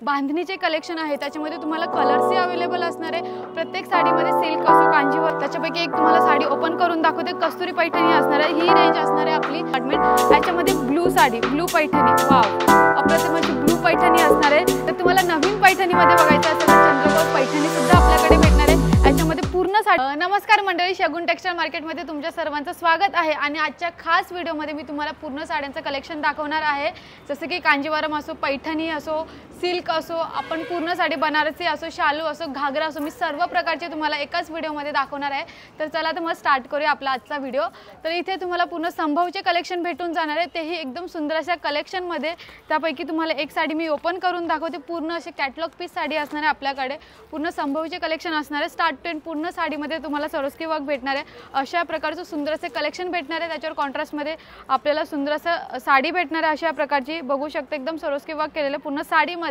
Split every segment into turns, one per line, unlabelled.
बांधणीचे collection आहे, त्याच्यामध्ये तुम्हाला कलर्सही अवेलेबल असणार आहे। प्रत्येक साडीमध्ये सिल्क असो कांजीवर, त्याच्यापैकी एक तुम्हाला साडी ओपन करून दाखवते। कस्तुरी पैठणी असणार आहे, ही रेंज असणार आहे आपली अपार्टमेंट। त्याच्यामध्ये blue sari, blue Paithani, wow अप्रतिम अशी ब्लू पैठणी असणार आहे। तर तुम्हाला नवीन पैठणीमध्ये बघायचं असेल तर चंद्रकोर पैठणी सुद्धा आपल्याकडे भेटणार आहे। याच्यामध्ये पूर्ण साडी। नमस्कार मंडळी, शगुन टेक्सटाईल मार्केटमध्ये तुमच्या सर्वांचं स्वागत आहे। आणि आजच्या खास व्हिडिओमध्ये मी तुम्हाला पूर्ण साड्यांचं कलेक्शन दाखवणार आहे। जसं की कांजीवरम असो, पैठणी असो, सिल्क असो, आपण पूर्ण साडी बनारसी असो, शालू असो, घागरा असो, मी सर्व प्रकारचे तुम्हाला एकाच व्हिडिओमध्ये दाखवणार आहे। तर चला तर मग स्टार्ट करूया आपला आजचा व्हिडिओ। तर इथे तुम्हाला पूर्ण संभवचे कलेक्शन भेटून जाणार आहे, तेही एकदम सुंदर अशा कलेक्शनमध्ये। त्यापैकी तुम्हाला एक साडी मी ओपन करून दाखवते। पूर्ण असे कॅटलॉग पीस साडी असणार आहे आपल्याकडे। पूर्ण संभवचे कलेक्शन असणार आहे। स्टार्ट टू एंड पूर्ण साडीमध्ये तुम्हाला सरोस्की वर्क भेटणार आहे। अशा प्रकारचं सुंदर असे कलेक्शन भेटणार आहे। त्याच्यावर कॉन्ट्रास्टमध्ये आपल्याला सुंदर असं साडी भेटणार आहे। अशा प्रकारची बघू शकता, एकदम सरोस्की वर्क केलेलं पूर्ण साडीमध्ये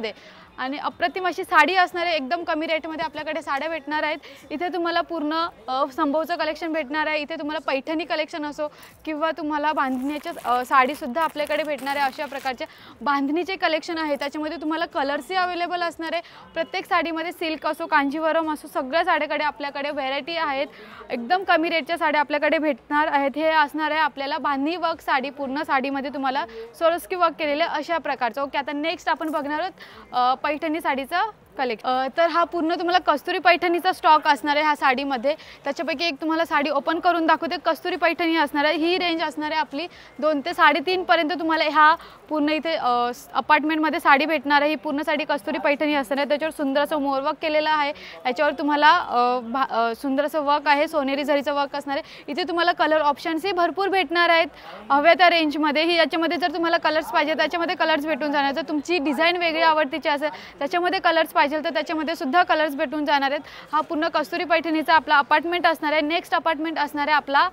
आणि अप्रतिम अशी साडी असणार आहे। एकदम कमी रेटमध्ये आपल्याकडे साड्या भेटणार आहेत। इथे तुम्हाला पूर्ण संभवचं कलेक्शन भेटणार आहे। इथे तुम्हाला पैठणी कलेक्शन असो किंवा तुम्हाला बांधणीच्या साडीसुद्धा आपल्याकडे भेटणार आहे। अशा प्रकारचे बांधणीचे कलेक्शन आहे, त्याच्यामध्ये तुम्हाला कलर्सही अवेलेबल असणार आहे। प्रत्येक साडीमध्ये सिल्क असो, कांजीवरम असो, सगळ्या साड्याकडे आपल्याकडे व्हेरायटी आहेत। एकदम कमी रेटच्या साड्या आपल्याकडे भेटणार आहेत। हे असणार आहे आपल्याला बांधणी वर्क साडी, पूर्ण साडीमध्ये तुम्हाला सरोस्की वर्क केलेले अशा प्रकारचं। ओके, आता नेक्स्ट आपण बघणार आहोत पैठणी साडीचा कलेक्शन। तर हा पूर्ण तुम्हाला कस्तुरी पैठणीचा स्टॉक असणार आहे ह्या साडीमध्ये। त्याच्यापैकी एक तुम्हाला साडी ओपन करून दाखवते। कस्तुरी पैठणी असणार आहे, ही रेंज असणार आहे आपली 2 ते 3.5 पर्यंत तुम्हाला ह्या पूर्ण इथे अपार्टमेंटमध्ये साडी भेटणार आहे। ही पूर्ण साडी कस्तुरी पैठणी असणार आहे। त्याच्यावर सुंदर असं मोरवर्क केलेलं आहे। याच्यावर तुम्हाला सुंदर असं वर्क आहे, सोनेरी जरीचं वर्क असणार आहे। इथे तुम्हाला कलर ऑप्शन्सही भरपूर भेटणार आहेत हव्या त्या रेंजमध्ये। ही याच्यामध्ये जर तुम्हाला कलर्स पाहिजे त्याच्यामध्ये कलर्स भेटून जाणार। जर तुमची डिझाईन वेगळी आवडतीची असेल त्याच्यामध्ये कलर्स पाहिजे तर त्याच्यामध्ये सुद्धा कलर्स भेटून जाणार आहेत। हा पूर्ण कस्तुरी पैठणीचा आपला अपार्टमेंट असणार आहे। नेक्स्ट अपार्टमेंट असणार आहे आपला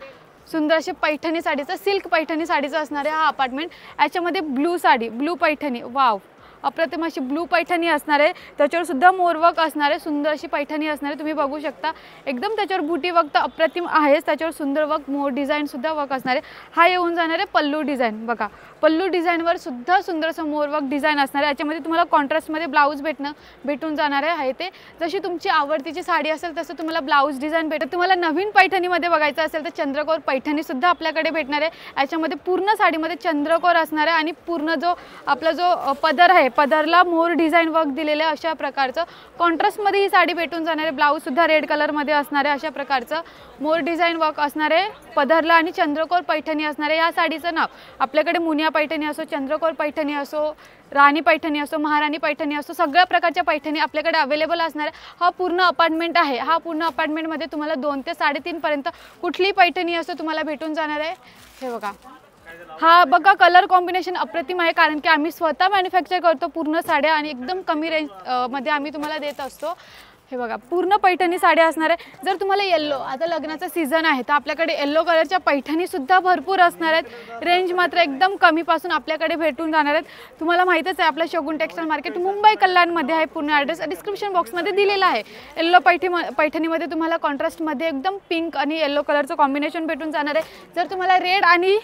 सुंदर अशी पैठणी साडीचा, सिल्क पैठणी साडीचा असणार आहे हा अपार्टमेंट। याच्यामध्ये blue sari, blue Paithani, wow अप्रतिम अशी ब्लू पैठणी असणार आहे। त्याच्यावर सुद्धा मोरवर्क असणार आहे, सुंदर अशी पैठणी असणार आहे। तुम्ही बघू शकता एकदम त्याच्यावर बुटी वर्क तर अप्रतिम आहेच। त्याच्यावर सुंदर वर्क, मोर डिझाईन सुद्धा वर्क असणार आहे। हा येऊन जाणार आहे पल्लू डिझाईन। बघा पल्लू डिझाईनवर सुद्धा सुंदर असं मोरवर्क डिझाईन असणार आहे। याच्यामध्ये तुम्हाला कॉन्ट्रास्टमध्ये ब्लाऊज भेटून जाणार आहे। ते जशी तुमची आवडतीची साडी असेल तसं तुम्हाला ब्लाऊज डिझाईन भेटेल। तुम्हाला नवीन पैठणीमध्ये बघायचं असेल तर चंद्रकोर पैठणी सुद्धा आपल्याकडे भेटणार आहे। याच्यामध्ये पूर्ण साडीमध्ये चंद्रकोर असणार आहे आणि पूर्ण जो आपला जो पदर आहे, पदरला मोर डिझाईन वर्क दिलेलं आहे अशा प्रकारचं। कॉन्ट्रास्टमध्ये ही साडी भेटून जाणार आहे। ब्लाऊज सुद्धा रेड कलरमध्ये असणार आहे। अशा प्रकारचं मोर डिझाईन वर्क असणार आहे पदरला आणि चंद्रकोर पैठणी असणार आहे। या साडीचं नाव आपल्याकडे मुनिया पैठणी असो, चंद्रकोर पैठणी असो, राणी पैठणी असो, महाराणी पैठणी असो, सगळ्या प्रकारच्या पैठणी आपल्याकडे अवेलेबल असणार आहे। हा पूर्ण अपार्टमेंट आहे। हा पूर्ण अपार्टमेंटमध्ये तुम्हाला 2 ते 3.5 पर्यंत कुठली पैठणी असो तुम्हाला भेटून जाणार आहे। हे बघा, हा बघा कलर कॉम्बिनेशन अप्रतिम आहे, कारण की आम्ही स्वतः मॅन्युफॅक्चर करतो पूर्ण साड्या आणि एकदम कमी रेंज मध्ये आम्ही तुम्हाला देत असतो। हे बघा पूर्ण पैठणी साड्या असणार आहे। जर तुम्हाला येल्लो, आता लग्नाचा सीझन आहे तर आपल्याकडे येल्लो कलरच्या पैठणी सुद्धा भरपूर असणार आहेत। रेंज मात्र एकदम कमीपासून आपल्याकडे भेटून जाणार आहेत। तुम्हाला माहितीच आहे आपलं शगुन टेक्सटाईल मार्केट मुंबई कल्याणमध्ये आहे। पूर्ण ॲड्रेस डिस्क्रिप्शन बॉक्समध्ये दिलेला आहे। येल्लो पैठणीमध्ये तुम्हाला कॉन्ट्रास्टमध्ये एकदम पिंक आणि येल्लो कलरचं कॉम्बिनेशन भेटून जाणार आहे। जर तुम्हाला रेड आणि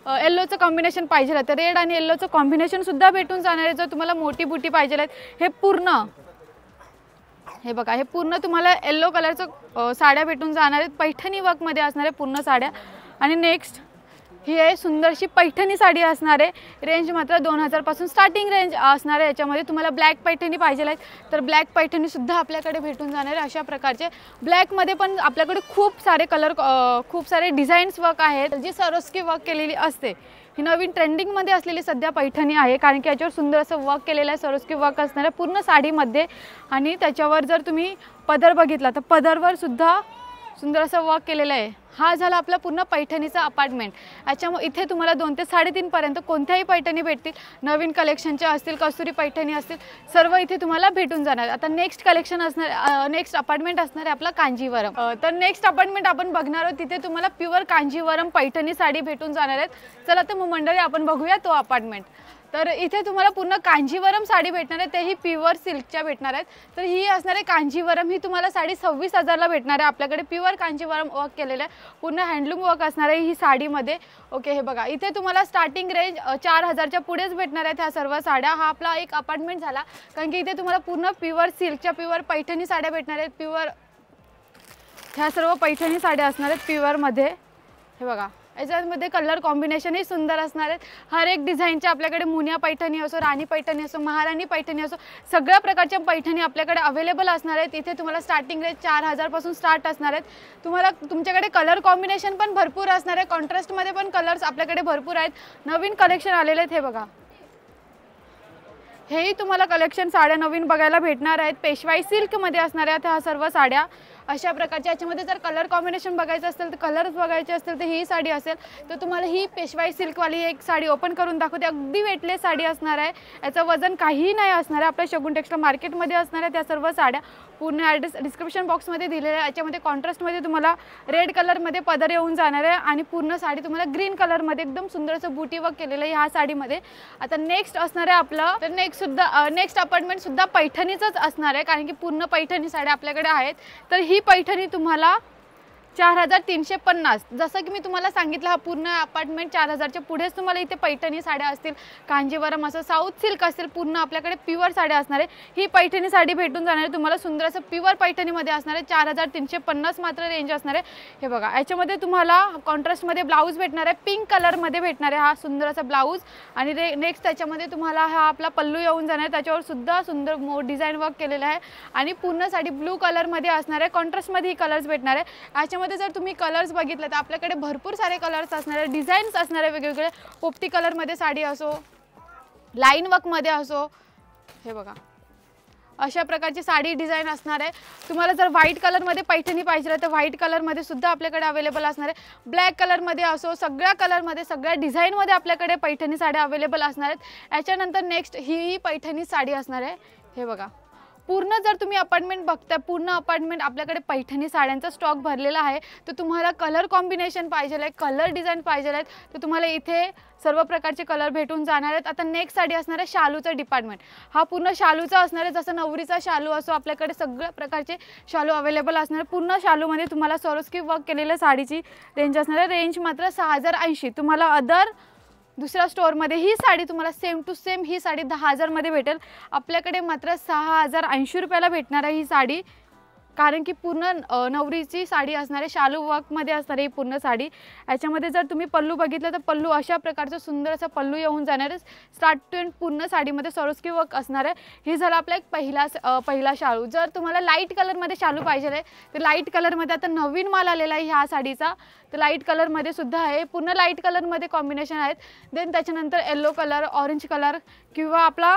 येल्लोचं कॉम्बिनेशन पाहिजे तर रेड आणि येल्लोचं कॉम्बिनेशन सुद्धा भेटून जाणार आहे। जर तुम्हाला मोठी बुटी पाहिजे हे पूर्ण, हे बघा हे पूर्ण तुम्हाला येल्लो कलरचं साड्या भेटून जाणार आहेत। पैठणी वर्कमध्ये असणार आहे पूर्ण साड्या। आणि नेक्स्ट ही आहे सुंदरशी पैठणी साडी असणार आहे। रेंज मात्र 2000 पासून स्टार्टिंग रेंज असणार आहे। याच्यामध्ये तुम्हाला ब्लॅक पैठणी पाहिजे तर ब्लॅक पैठणी सुद्धा आपल्याकडे भेटून जाणार आहे। अशा प्रकारचे ब्लॅकमध्ये पण आपल्याकडे खूप सारे कलर, खूप सारे डिझाईन्स वर्क आहेत। जी सरोस्की वर्क केलेली असते, ही नवीन ट्रेंडिंगमध्ये असलेली सध्या पैठणी आहे, कारण की याच्यावर सुंदर असं वर्क केलेलं आहे, सरोस्की वर्क असणार आहे पूर्ण साडीमध्ये। आणि त्याच्यावर जर तुम्ही पदर बघितला तर पदरवर सुद्धा सुंदर असं वर्क केलेलं आहे। हा झाला आपला पूर्ण पैठणीचा अपार्टमेंट। याच्यामुळे इथे तुम्हाला 2 ते 3.5 पर्यंत कोणत्याही पैठणी भेटतील, नवीन कलेक्शनच्या असतील, कस्तुरी पैठणी असतील, सर्व इथे तुम्हाला भेटून जाणार। आता नेक्स्ट कलेक्शन असणार, नेक्स्ट अपार्टमेंट असणार आहे आपला कांजीवरम। तर नेक्स्ट अपार्टमेंट आपण बघणार आहोत, तिथे तुम्हाला प्युअर कांजीवरम पैठणी साडी भेटून जाणार आहेत। चला तर मग मंडळी आपण बघूया तो अपार्टमेंट। तर इथे तुम्हाला पूर्ण कांजीवरम साडी भेटणार आहे, तेही प्युअर सिल्कच्या भेटणार आहेत। तर ही असणार आहे कांजीवरम, ही तुम्हाला साडी 26,000ला भेटणार आहे। आपल्याकडे प्युअर कांजीवरम वर्क केलेलं आहे, पूर्ण हँडलूम वर्क असणार आहे ही साडीमध्ये। ओके, हे बघा इथे तुम्हाला स्टार्टिंग रेंज 4,000च्या पुढेच भेटणार आहेत ह्या सर्व साड्या। हा आपला एक अपार्टमेंट झाला, कारण की इथे तुम्हाला पूर्ण प्युअर सिल्कच्या प्युअर पैठणी साड्या भेटणार आहेत। प्युअर ह्या सर्व पैठणी साड्या असणार आहेत प्युअरमध्ये। हे बघा याच्यामध्ये कलर कॉम्बिनेशनही सुंदर असणार आहेत। हर एक डिझाईनच्या आपल्याकडे मुनिया पैठणी असो, राणी पैठणी असो, महाराणी पैठणी असो, सगळ्या प्रकारच्या पैठणी आपल्याकडे अवेलेबल असणार आहेत। इथे तुम्हाला स्टार्टिंग रेंज 4,000 पासून स्टार्ट असणार आहेत। तुम्हाला तुमच्याकडे कलर कॉम्बिनेशन पण भरपूर असणार आहे, कॉन्ट्रास्टमध्ये पण कलर्स आपल्याकडे भरपूर आहेत। नवीन कलेक्शन आलेले आहेत, हे बघा हेही तुम्हाला कलेक्शन साड्या नवीन बघायला भेटणार आहेत। पेशवाई सिल्कमध्ये असणार आहेत ह्या सर्व साड्या अशा प्रकारच्या। याच्यामध्ये जर कलर कॉम्बिनेशन बघायचं असेल तर कलर्स बघायचे असतील तर ही साडी असेल, तर तुम्हाला ही पेशवाई सिल्कवाली एक साडी ओपन करून दाखवते। अगदी वेटलेस साडी असणार आहे, याचं वजन काहीही नाही असणार आहे। आपल्या शगुन टेक्सटाईल मार्केटमध्ये असणार आहे त्या सर्व साड्या। पूर्ण ॲड्रेस डिस्क्रिप्शन बॉक्समध्ये दिलेला आहे। याच्यामध्ये कॉन्ट्रास्टमध्ये तुम्हाला रेड कलरमध्ये पदर येऊन जाणार आहे आणि पूर्ण साडी तुम्हाला ग्रीन कलरमध्ये एकदम सुंदर असं बुटी वर्क केलेलं आहे ह्या साडीमध्ये। आता नेक्स्ट असणार आहे आपलं, तर नेक्स्ट अपार्टमेंट सुद्धा पैठणीचंच असणार आहे, कारण की पूर्ण पैठणी साड्या आपल्याकडे आहेत। तर ही पैठणी तुम्हाला 4,350, जसं की मी तुम्हाला सांगितलं हा पूर्ण अपार्टमेंट 4,000च्या पुढेच तुम्हाला इथे पैठणी साड्या असतील, कांजीवरम असं, साऊथ सिल्क असेल, पूर्ण आपल्याकडे प्युअर साड्या असणार आहे। ही पैठणी साडी भेटून जाणार आहे तुम्हाला सुंदर असं प्युअर पैठणीमध्ये असणार आहे। 4,350 मात्र रेंज असणार आहे। हे बघा याच्यामध्ये तुम्हाला कॉन्ट्रास्टमध्ये ब्लाऊज भेटणार आहे, पिंक कलरमध्ये भेटणार आहे हा सुंदर असा ब्लाऊज। आणि नेक्स्ट त्याच्यामध्ये तुम्हाला हा आपला पल्लू येऊन जाणार आहे, त्याच्यावर सुद्धा सुंदर डिझाईन वर्क केलेलं आहे आणि पूर्ण साडी ब्लू कलरमध्ये असणार आहे। कॉन्ट्रास्टमध्ये ही कलर्स भेटणार आहे। याच्यामध्ये जर तुम्ही कलर्स बघितले तर आपल्याकडे भरपूर सारे कलर्स असणार आहे, डिझाईन्स असणार आहे वेगवेगळे। पोपटी कलरमध्ये साडी असो, लाईन वर्कमध्ये असो, हे बघा अशा प्रकारची साडी डिझाईन असणार आहे। तुम्हाला जर व्हाईट कलरमध्ये पैठणी पाहिजे तर व्हाईट कलरमध्ये सुद्धा आपल्याकडे अवेलेबल असणार आहे। ब्लॅक कलरमध्ये असो, सगळ्या कलरमध्ये, सगळ्या डिझाईनमध्ये आपल्याकडे पैठणी साड्या अवेलेबल असणार आहेत। याच्यानंतर नेक्स्ट ही पैठणी साडी असणार आहे। हे बघा पूर्ण जर तुम्ही अपार्टमेंट बघता, पूर्ण अपार्टमेंट आपल्याकडे पैठणी साड्यांचा स्टॉक भरलेला आहे। तर तुम्हाला कलर कॉम्बिनेशन पाहिजे आहे, कलर डिझाईन पाहिजे आहेत, तर तुम्हाला इथे सर्व प्रकारचे कलर भेटून जाणार आहेत। आता नेक्स्ट साडी असणार आहे शालूचं डिपार्टमेंट। हा पूर्ण शालूचा असणार आहे, जसं नवरीचा शालू असो आपल्याकडे सगळ्या प्रकारचे शालू अवेलेबल असणार आहे। पूर्ण शालूमध्ये तुम्हाला सरोस्की वर्क केलेल्या साडीची रेंज असणार आहे। रेंज मात्र 6,080। तुम्हाला अदर दुसऱ्या स्टोअरमध्ये ही साडी तुम्हाला सेम टू सेम ही साडी 10,000मध्ये भेटेल, आपल्याकडे मात्र 6,080 रुपयाला भेटणार आहे ही साडी, कारण की पूर्ण नवरीची साडी असणार आहे, शालू वर्कमध्ये असणार आहे ही पूर्ण साडी। याच्यामध्ये जर तुम्ही पल्लू बघितलं तर पल्लू अशा प्रकारचं सुंदर असं पल्लू येऊन जाणार आहे। स्टार्ट टू एंड पूर्ण साडीमध्ये सरोस्की वर्क असणार आहे। हे झालं आपला एक पहिला शालू। जर तुम्हाला लाईट कलरमध्ये शालू पाहिजे आहे तर लाईट कलरमध्ये आता नवीन माल आलेला आहे ह्या साडीचा, तर लाईट कलरमध्ये सुद्धा आहे, पूर्ण लाईट कलरमध्ये कॉम्बिनेशन आहेत। देन त्याच्यानंतर येलो कलर, ऑरेंज कलर किंवा आपला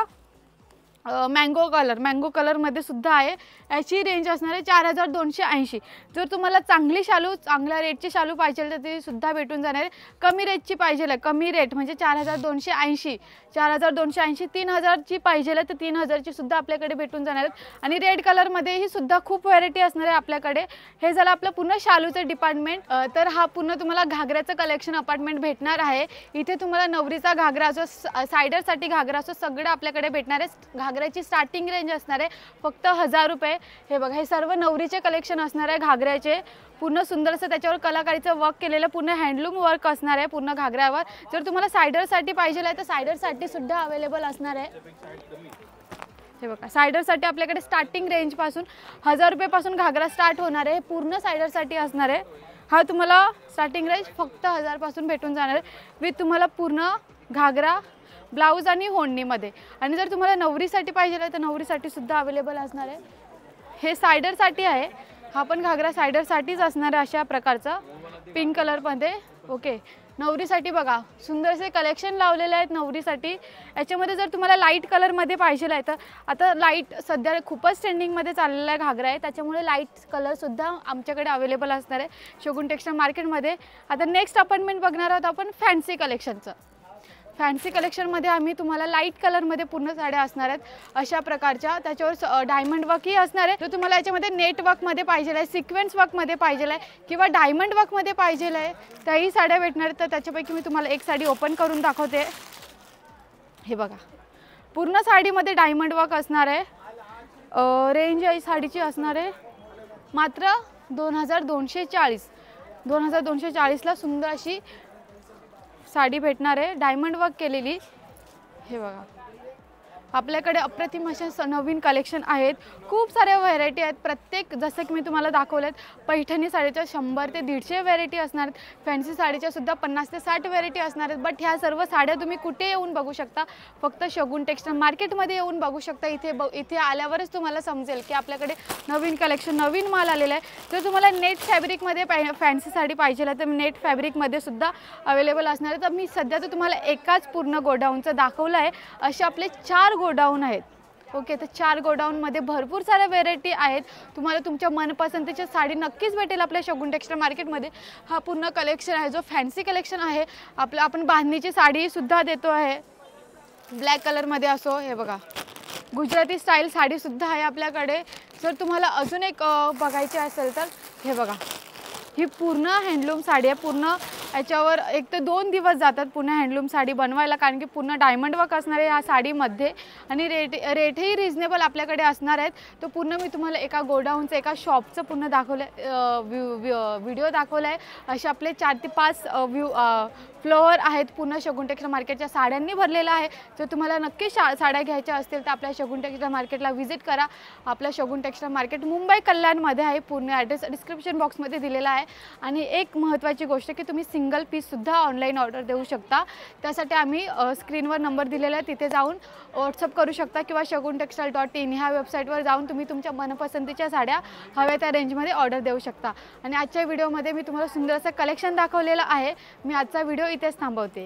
मँगो कलरमध्ये सुद्धा आहे। याची रेंज असणार आहे 4,280। जर तुम्हाला चांगली शालू, चांगल्या रेटची शालू पाहिजे तर ती सुद्धा भेटून जाणार आहे। कमी रेटची पाहिजे आहे, कमी रेट म्हणजे 4,280, 4,280, 3,000ची पाहिजे तर 3,000ची सुद्धा आपल्याकडे भेटून जाणार आहेत। आणि रेड कलरमध्ये ही सुद्धा खूप व्हरायटी असणार आहे आपल्याकडे। हे झालं आपलं पूर्ण शालूचं डिपार्टमेंट। तर हा पूर्ण तुम्हाला घागऱ्याचं कलेक्शन अपार्टमेंट भेटणार आहे। इथे तुम्हाला नवरीचा घागरा असो, सायडरसाठी घागरा असो, सगळं आपल्याकडे भेटणार आहे। घागऱ्याची स्टार्टिंग रेंज असणार आहे फक्त 1,000 रुपये। हे बघा हे सर्व नवरीचे कलेक्शन असणार आहे घागऱ्याचे, पूर्ण सुंदर असं त्याच्यावर कलाकारीचं वर्क केलेलं पूर्ण हँडलूम वर्क असणार आहे पूर्ण घागऱ्यावर। जर तुम्हाला सायडरसाठी पाहिजे आहे तर सायडरसाठी सुद्धा अवेलेबल असणार आहे। हे बघा सायडरसाठी आपल्याकडे स्टार्टिंग रेंजपासून 1,000 रुपयापासून घागरा स्टार्ट होणार आहे, पूर्ण सायडरसाठी असणार आहे। हा तुम्हाला स्टार्टिंग रेंज फक्त 1,000 पासून भेटून जाणार आहे, विथ तुम्हाला पूर्ण घागरा, ब्लाऊज आणि होडणीमध्ये। आणि जर तुम्हाला नवरीसाठी पाहिजे आहे तर नवरीसाठी सुद्धा अवेलेबल असणार आहे। हे सायडरसाठी आहे, हा पण घागरा सायडरसाठीच असणार आहे अशा प्रकारचा पिंक कलरमध्ये। ओके नवरीसाठी बघा सुंदर असे कलेक्शन लावलेले आहेत नवरीसाठी। याच्यामध्ये जर तुम्हाला लाईट कलरमध्ये पाहिजे आहे तर आता लाईट सध्या खूपच ट्रेंडिंगमध्ये चाललेला आहे घागरा आहे, त्याच्यामुळे लाईट कलरसुद्धा आमच्याकडे अवेलेबल असणार आहे शगुन टेक्सटाईल मार्केटमध्ये। आता नेक्स्ट अपार्टमेंट बघणार आहोत आपण फॅन्सी कलेक्शनचं। फॅन्सी कलेक्शनमध्ये आम्ही तुम्हाला लाईट कलरमध्ये पूर्ण साड्या असणार आहेत अशा प्रकारच्या, त्याच्यावर डायमंड वर्कही असणार आहे। जर तुम्हाला याच्यामध्ये नेट वर्कमध्ये पाहिजे आहे, सिक्वेन्स वर्कमध्ये पाहिजे आहे किंवा डायमंड वर्कमध्ये पाहिजे आहे त्याही साड्या भेटणार आहेत। तर त्याच्यापैकी मी तुम्हाला एक साडी ओपन करून दाखवते। हे बघा, पूर्ण साडीमध्ये डायमंड वर्क असणार आहे. रेंज ही साडीची असणार आहे मात्र 2240ला सुंदर अशी साडी भेटणार आहे, डायमंड वर्क केलेली. हे बघा, आपल्याकडे अप्रतिम असे नवीन कलेक्शन आहेत, खूप साऱ्या व्हरायटी आहेत. प्रत्येक जसं की मी तुम्हाला दाखवलेत, पैठणी साडीच्या 100 ते 150 व्हरायटी असणार आहेत. फॅन्सी साडीच्या सुद्धा 50 ते 60 व्हरायटी असणार आहेत. बट ह्या सर्व साड्या तुम्ही कुठे येऊन बघू शकता? फक्त शगुन टेक्सटाईल मार्केटमध्ये येऊन बघू शकता. इथे आल्यावरच तुम्हाला समजेल की आपल्याकडे नवीन कलेक्शन, नवीन माल आलेला आहे. जर तुम्हाला नेट फॅब्रिकमध्ये फॅन्सी साडी पाहिजे तर नेट फॅब्रिकमध्ये सुद्धा अवेलेबल असणार आहे. तर मी सध्या तर तुम्हाला एकाच पूर्ण गोडाऊनचं दाखवलं आहे. असे आपले 4 गोडाऊन आहेत. ओके, तर 4 गोडाऊनमध्ये भरपूर साऱ्या व्हेरायटी आहेत. तुम्हाला तुमच्या मनपसंतीची साडी नक्कीच भेटेल आपल्या शगुन टेक्सटाईल मार्केटमध्ये. हा पूर्ण कलेक्शन आहे जो फॅन्सी कलेक्शन आहे. आपण बांधणीची साडीसुद्धा देतो आहे, ब्लॅक कलरमध्ये असो. हे बघा, गुजराती स्टाईल साडीसुद्धा आहे आपल्याकडे. जर तुम्हाला अजून एक बघायची असेल तर हे बघा, ही पूर्ण हँडलूम साडी आहे. पूर्ण याच्यावर 1 ते 2 दिवस जातात पूर्ण हँडलूम साडी बनवायला, कारण की पूर्ण डायमंड वर्क असणार आहे ह्या साडीमध्ये. आणि रेटही रिजनेबल आपल्याकडे असणार आहेत. तो पूर्ण मी तुम्हाला एका गोडाऊनचं, एका शॉपचं पूर्ण दाखवलं, व्हिडिओ दाखवला आहे. असे आपले 4 ते 5 फ्लोअर आहेत पूर्ण शगुन टेक्सटाईल मार्केटच्या साड्यांनी भरलेला आहे. जर तुम्हाला नक्की साड्या घ्यायच्या असतील तर आपल्या शगुन टेक्सटाईल मार्केटला व्हिजिट करा. आपलं शगुन टेक्सटाईल मार्केट मुंबई कल्याणमध्ये आहे. पूर्ण ॲड्रेस डिस्क्रिप्शन बॉक्समध्ये दिलेला आहे. आणि एक महत्त्वाची गोष्ट की तुम्ही सिंगल पीससुद्धा ऑनलाईन ऑर्डर देऊ शकता. त्यासाठी आम्ही स्क्रीनवर नंबर दिलेला आहे, तिथे जाऊन व्हॉट्सअप करू शकता किंवा shagunTextile.in ह्या वेबसाईटवर जाऊन तुम्ही तुमच्या मनपसंतीच्या साड्या हव्या त्या रेंजमध्ये ऑर्डर देऊ शकता. आणि आजच्या व्हिडिओमध्ये मी तुम्हाला सुंदर असं कलेक्शन दाखवलेलं आहे. मी आजचा व्हिडिओ इथेच थांबवते.